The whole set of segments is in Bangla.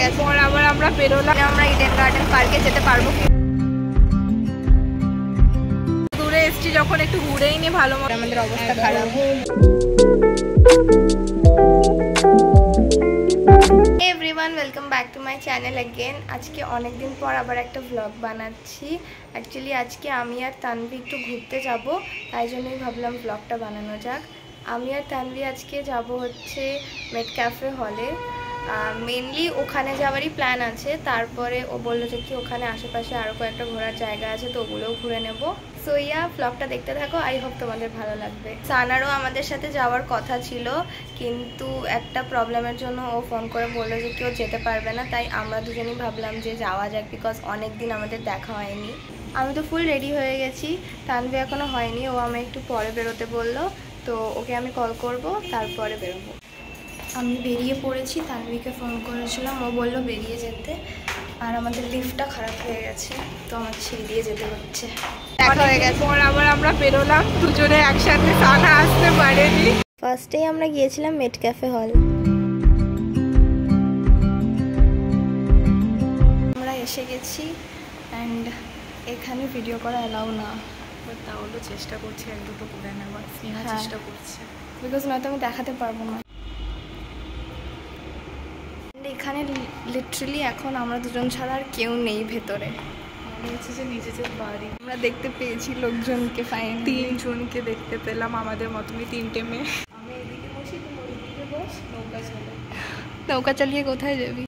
গেছে। আবার আমরা বেরোলাম, আমরা ইডেন গার্ডেন পার্কে যেতে পারবো কি? দূরে এসছি যখন একটু ঘুরেই নি ভালো, আমাদের অবস্থা খারাপ। Everyone, welcome back to my channel again. আজকে অনেক দিন পর আবার একটা ব্লগ বানাচ্ছি। অ্যাকচুয়ালি আজকে আমি আর তানভি একটু ঘুরতে যাব, তাই জন্যই ভাবলাম ব্লগটা বানানো যাক। আমি আর তানভি আজকে যাব হচ্ছে মেট ক্যাফে হলে। মেনলি ওখানে যাওয়ারই প্ল্যান আছে। তারপরে ও বললো যে কি ওখানে আশেপাশে আরও কয়েকটা ঘোরার জায়গা আছে, তো ওগুলোও ঘুরে নেব। সো ইয়া, ব্লগটা দেখতে থাকো, আই হোপ তোমাদের ভালো লাগবে। সানারও আমাদের সাথে যাওয়ার কথা ছিল, কিন্তু একটা প্রবলেমের জন্য ও ফোন করে বললো যে কেউ যেতে পারবে না। তাই আমরা দুজনেই ভাবলাম যে যাওয়া যাক, বিকজ অনেক দিন আমাদের দেখা হয়নি। আমি তো ফুল রেডি হয়ে গেছি, তানভি এখনও হয়নি, ও আমি একটু পরে বেরোতে বললো। তো ওকে আমি কল করব, তারপরে বেরোবো। আমি বেরিয়ে পড়েছি, তানভিকে ফোন করেছিলাম, ও বললো বেরিয়ে যেতে। আর আমাদের লিফটটা খারাপ হয়ে গেছে, তো আমার সিঁড়ি দিয়ে যেতে হচ্ছে। দেখা হয়ে গেছে, আবার আমরা বেরোলাম দুজনে একসাথে, সানা আসতে পারেনি। ফার্স্টেই আমরা গিয়েছিলাম মেট ক্যাফে হল। আমরা এসে গেছি অ্যান্ড এখানে ভিডিও করা অ্যালাউ না, তাহলে চেষ্টা করছি এক দুটো করে নেওয়ার, চেষ্টা করছি, বিকজ নয়তো আমি দেখাতে পারবো না। এখানে লিটারালি এখন আমরা দুজন ছাড়া আর কেউ নেই ভেতরে। মনে হচ্ছে যে নিজেদের বাড়ি। আমরা দেখতে পেয়েছি লোকজনকে, তিনজনকে দেখতে পেলাম, আমাদের মতনই তিনটে মেয়ে। আমি এদিকে বসি, তুমি ওইদিকে বস, নৌকা চলে। নৌকা চালিয়ে কোথায় যাবি?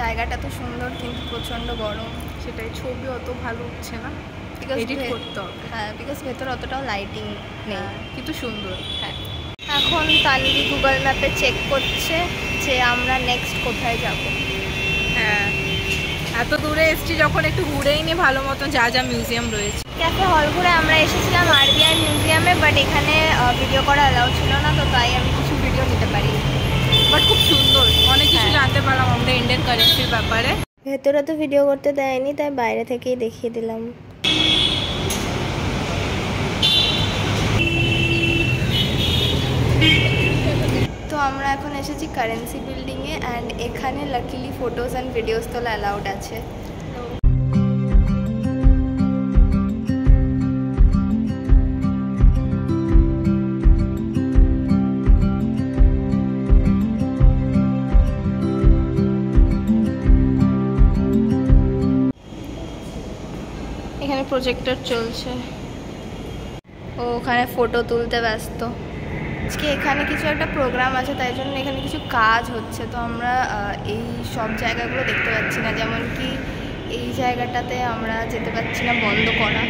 জায়গাটা তো সুন্দর, কিন্তু প্রচণ্ড গরম। সেটাই, ছবি অত ভালো উঠছে না, এডিট করতে হবে। হ্যাঁ, বিকজ ভেতরে অতটাও লাইটিং নেই, কিন্তু সুন্দর। হ্যাঁ। এখন তানভি গুগল ম্যাপে চেক করছে যে আমরা নেক্সট কোথায় যাব। হ্যাঁ, এত দূরে এসছি যখন একটু ঘুরেই নি ভালো মতন, যা যা মিউজিয়াম রয়েছে। ক্যাফে হল ঘুরে আমরা এসেছিলাম আরবিআই মিউজিয়ামে, বাট এখানে ভিডিও করা অ্যালাউ ছিল না, তো তাই আমি কিছু ভিডিও নিতে পারি। বাট খুব সুন্দর, অনেক কিছু জানতে পারলাম আমরা ইন্ডিয়ান কারেন্সির ব্যাপারে। ভেতরে তো ভিডিও করতে দেয়নি, তাই বাইরে থেকেই দেখিয়ে দিলাম। তো আমরা এখন এসেছি কারেন্সি বিল্ডিংয়ে, অ্যান্ড এখানে লাকিলি ফটোজ অ্যান্ড ভিডিওস তোলা অ্যালাউড আছে। এখানে প্রজেক্টর চলছে, ও ওখানে ফটো তুলতে ব্যস্ত। আজকে এখানে কিছু একটা প্রোগ্রাম আছে, তাই জন্য এখানে কিছু কাজ হচ্ছে, তো আমরা এই সব জায়গাগুলো দেখতে পাচ্ছি না। যেমন কি এই জায়গাটাতে আমরা যেতে পারছি না, বন্ধ করা।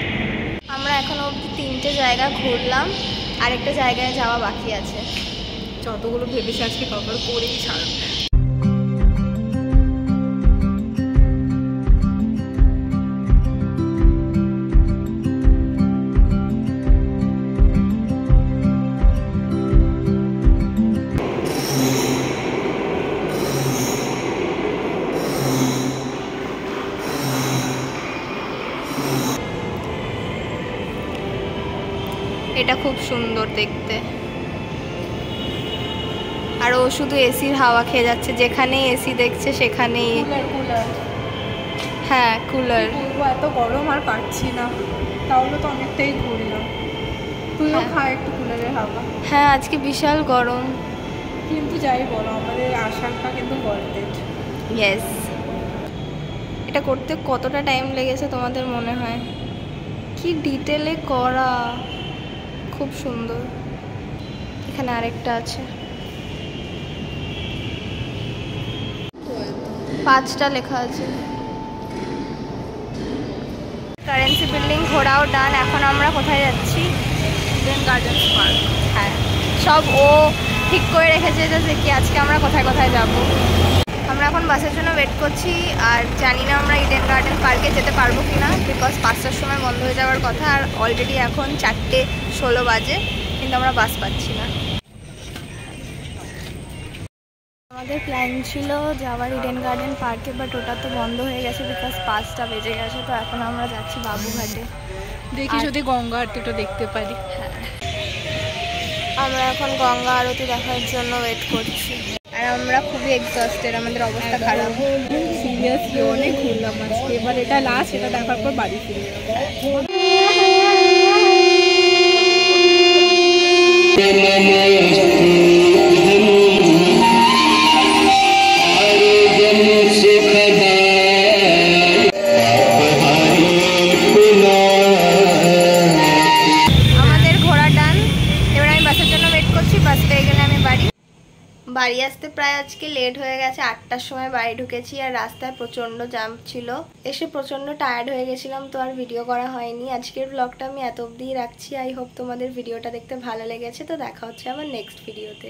আমরা এখনও অবধি 3টে জায়গা ঘুরলাম, আরেকটা জায়গায় যাওয়া বাকি আছে। যতগুলো ভেবেছি আজকে কভার করেই ছাড়ব। এটা খুব সুন্দর দেখতে, আর ও শুধু এসির হাওয়া খেয়ে যাচ্ছে, যেখানে এসি দেখছে সেখানেই। কুলার, হ্যাঁ কুলার। এত গরম আর পাচ্ছি না, তাহলে তো অনেকটাই ঘুরলাম। তুইও খা একটু কুলারের হাওয়া। হ্যাঁ, আজকে বিশাল গরম, কিন্তু যাই বলো আমাদের আশাটা কিন্তু গর্তের। ইয়েস। এটা করতে কতটা টাইম লেগেছে তোমাদের মনে হয়? কি ডিটেলে করা, খুব সুন্দর। এখানে আরেকটা আছে, 5টা লেখা আছে। কারেন্সি বিল্ডিং ঘোরাও ডান। এখন আমরা কোথায় যাচ্ছি? Eden gardens park. হ্যাঁ, সব ও ঠিক করে রেখেছে যে কি আজকে আমরা কোথায় কোথায় যাব। আমরা এখন বাসের জন্য ওয়েট করছি, আর জানি না আমরা ইডেন গার্ডেন পার্কে যেতে পারবো কি না, বিকজ 5টার সময় বন্ধ হয়ে যাওয়ার কথা, আর অলরেডি এখন 4:16 বাজে, কিন্তু আমরা বাস পাচ্ছি না। আমাদের প্ল্যান ছিল যাওয়ার ইডেন গার্ডেন পার্কে, বাট ওটা তো বন্ধ হয়ে গেছে বিকজ 5টা বেজে গেছে। তো এখন আমরা যাচ্ছি বাবুঘাটে, দেখি যদি গঙ্গা আরতিটা দেখতে পারি। হ্যাঁ, আমরা এখন গঙ্গা আরতি দেখার জন্য ওয়েট করছি। আর আমরা খুবই এক্সস্টেড, আমাদের অবস্থা খারাপ। সিরিয়াসলি অনেক ঘুরলাম আজকে, এবার এটা লাস্ট, এটা দেখার পর বাড়ি ফিরে যাবো। বাড়ি আসতে প্রায় আজকে লেট হয়ে গেছে, 8টার সময় বাড়ি ঢুকেছি আর রাস্তায় প্রচণ্ড জ্যাম ছিল। এসে প্রচণ্ড টায়ার্ড হয়ে গেছিলাম, তো আর ভিডিও করা হয়নি। আজকের ব্লগটা আমি এত অবধিই রাখছি। আই হোপ তোমাদের ভিডিওটা দেখতে ভালো লেগেছে। তো দেখা হচ্ছে আমার নেক্সট ভিডিওতে।